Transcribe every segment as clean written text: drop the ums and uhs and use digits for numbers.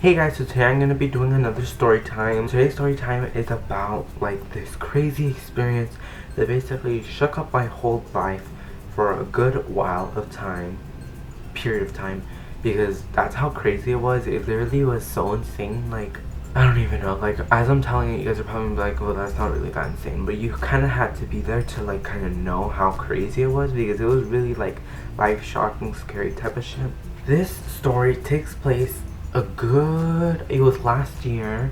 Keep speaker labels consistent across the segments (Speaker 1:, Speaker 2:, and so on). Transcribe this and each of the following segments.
Speaker 1: Hey guys, so today I'm going to be doing another story time. Today's story time is about like this crazy experience that basically shook up my whole life for a good while of time, period of time, because that's how crazy it was. It literally was so insane, like, I don't even know, like, as I'm telling it, you guys are probably like, well, that's not really that insane, but you kind of had to be there to like kind of know how crazy it was, because it was really like life-shocking, scary type of shit. This story takes place it was last year,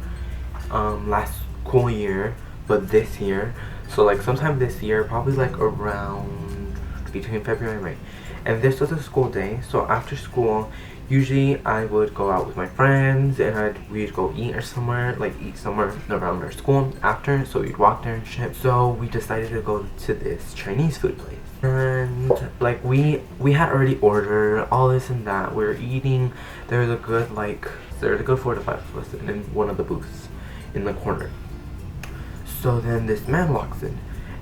Speaker 1: last school year, but this year, so like sometime this year, probably like around between February and May. And this was a school day, so after school, usually I would go out with my friends and we'd go eat or somewhere, like eat somewhere around our school after, so we'd walk there and shit. So we decided to go to this Chinese food place. And like we had already ordered all this and that. We were eating. There was a good 4 to 5 of us in one of the booths in the corner. So then this man walks in,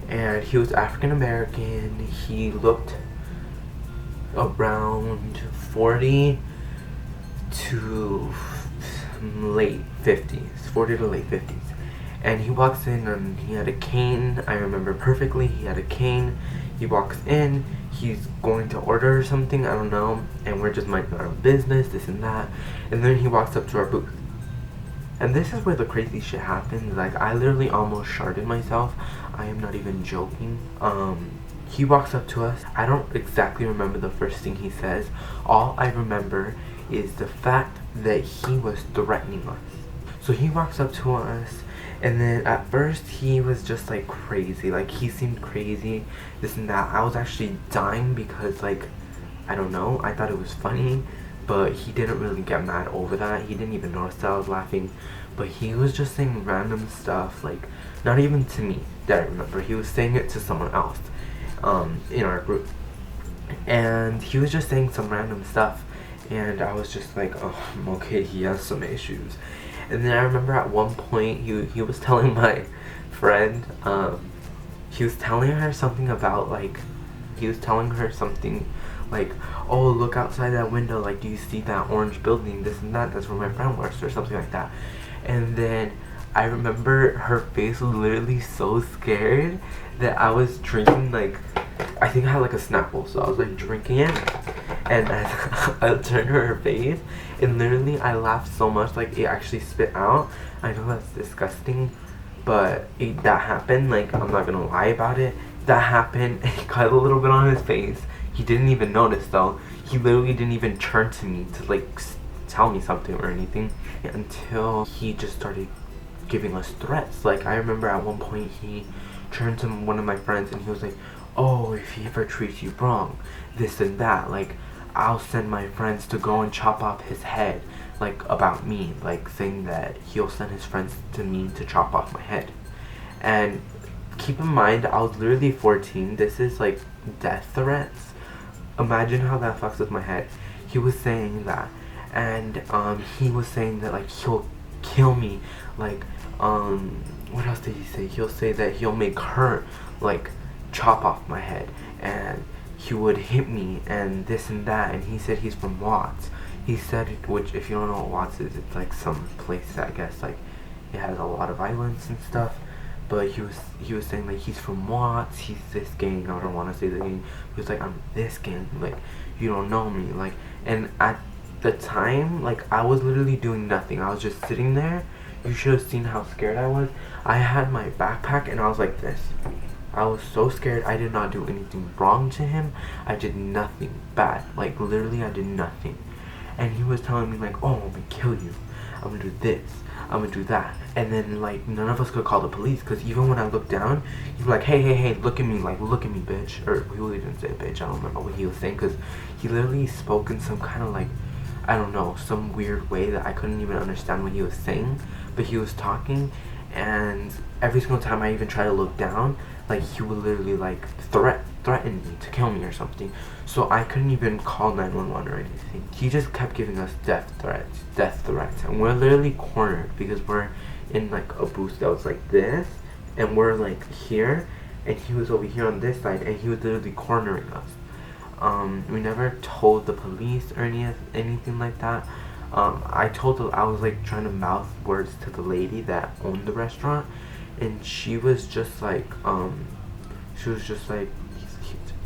Speaker 1: and he was African American. He looked around 40 to late 50s, 40 to late 50s. And he walks in and he had a cane. I remember perfectly, he had a cane. He walks in, he's going to order something, I don't know, and we're just minding our own business, this and that. And then he walks up to our booth. And this is where the crazy shit happens. Like, I literally almost sharded myself. I am not even joking. He walks up to us. I don't exactly remember the first thing he says. All I remember is the fact that he was threatening us. So he walks up to us, and then at first he was just like crazy. Like, he seemed crazy, this and that. I was actually dying because, like, I don't know, I thought it was funny, but he didn't really get mad over that. He didn't even notice that I was laughing, but he was just saying random stuff, like, not even to me that I remember. He was saying it to someone else in our group, and he was just saying some random stuff, and I was just like, oh, okay, he has some issues. And then I remember at one point he was telling my friend, he was telling her something about, like, he was telling her something like, oh, look outside that window, like, do you see that orange building, this and that, that's where my friend works, or something like that. And then I remember her face was literally so scared that I was drinking, like, I think I had like a Snapple, so I was like drinking it, and as I turned her face, and literally I laughed so much, like it actually spit out. I know that's disgusting, but that happened. Like, I'm not gonna lie about it. That happened, and he got a little bit on his face. He didn't even notice though. He literally didn't even turn to me to like tell me something or anything until he just started giving us threats. Like, I remember at one point he turned to one of my friends and he was like, oh, if he ever treats you wrong, this and that, like, I'll send my friends to go and chop off his head, like, about me, like, saying that he'll send his friends to me to chop off my head. And keep in mind, I was literally 14. This is like death threats. Imagine how that fucks with my head. He was saying that, and he was saying that, like, he'll kill me, like, what else did he say? He'll say that he'll make her, like, chop off my head, and he would hit me, and this and that. And he said he's from Watts. He said, which, if you don't know what Watts is, it's like some place that I guess, like, it has a lot of violence and stuff. But he was saying, like, he's from Watts, he's this gang, I don't want to say the gang. He was like, I'm this gang, like, you don't know me, like. And at the time, like, I was literally doing nothing. I was just sitting there. You should have seen how scared I was. I had my backpack and I was like this. I was so scared. I did not do anything wrong to him. I did nothing bad. Like, literally, I did nothing. And he was telling me, like, oh, I'm gonna kill you. I'm gonna do this. I'm gonna do that. And then, like, none of us could call the police, because even when I looked down, he was like, hey, hey, hey, look at me, like, look at me, bitch. Or he really didn't say bitch. I don't remember what he was saying, because he literally spoke in some kind of, like, I don't know, some weird way that I couldn't even understand what he was saying. But he was talking, and every single time I even tried to look down, like, he would literally, like, threaten me to kill me or something. So I couldn't even call 911 or anything. He just kept giving us death threats. And we're literally cornered because we're in, like, a booth that was like this, and we're, like, here, and he was over here on this side, and he was literally cornering us. We never told the police or anything like that. I was like trying to mouth words to the lady that owned the restaurant, and she was just like, he's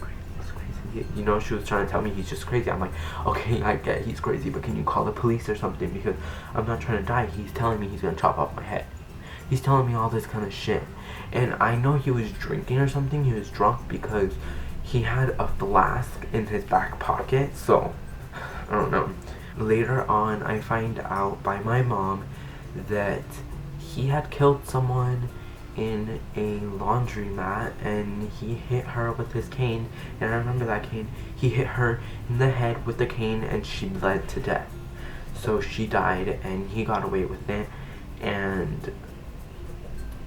Speaker 1: crazy. You know, she was trying to tell me he's just crazy. I'm like, okay, I get he's crazy, but can you call the police or something? Because I'm not trying to die. He's telling me he's gonna chop off my head. He's telling me all this kind of shit. And I know he was drinking or something. He was drunk because he had a flask in his back pocket. So, I don't know. Later on, I find out by my mom that he had killed someone in a laundromat, and he hit her with his cane. And I remember that cane. He hit her in the head with the cane, and she bled to death. So she died, and he got away with it. And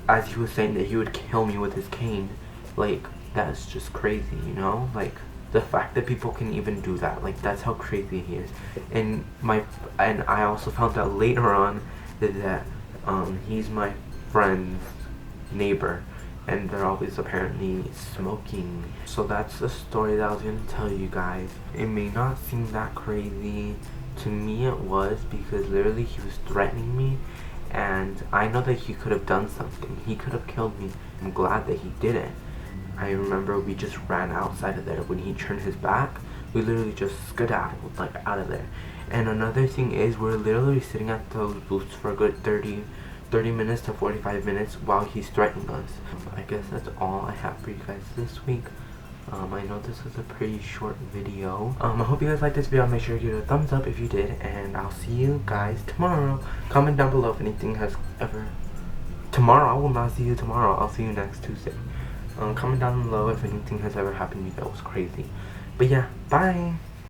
Speaker 1: as he was saying that he would kill me with his cane, like, that's just crazy, you know? Like, the fact that people can even do that, like, that's how crazy he is. And I also found out later on that he's my friend's neighbor, and they're always apparently smoking. So that's the story that I was gonna tell you guys. It may not seem that crazy. To me it was, because literally he was threatening me, and I know that he could have done something. He could have killed me. I'm glad that he didn't. I remember we just ran outside of there. When he turned his back, we literally just skedaddled, like, out of there. And another thing is, we're literally sitting at those booths for a good 30 minutes to 45 minutes while he's threatening us. I guess that's all I have for you guys this week. I know this was a pretty short video. I hope you guys liked this video. Make sure to give it a thumbs up if you did, and I'll see you guys tomorrow. Comment down below if anything has ever... Tomorrow? I will not see you tomorrow. I'll see you next Tuesday. Comment down below if anything has ever happened to me that was crazy. But yeah, bye!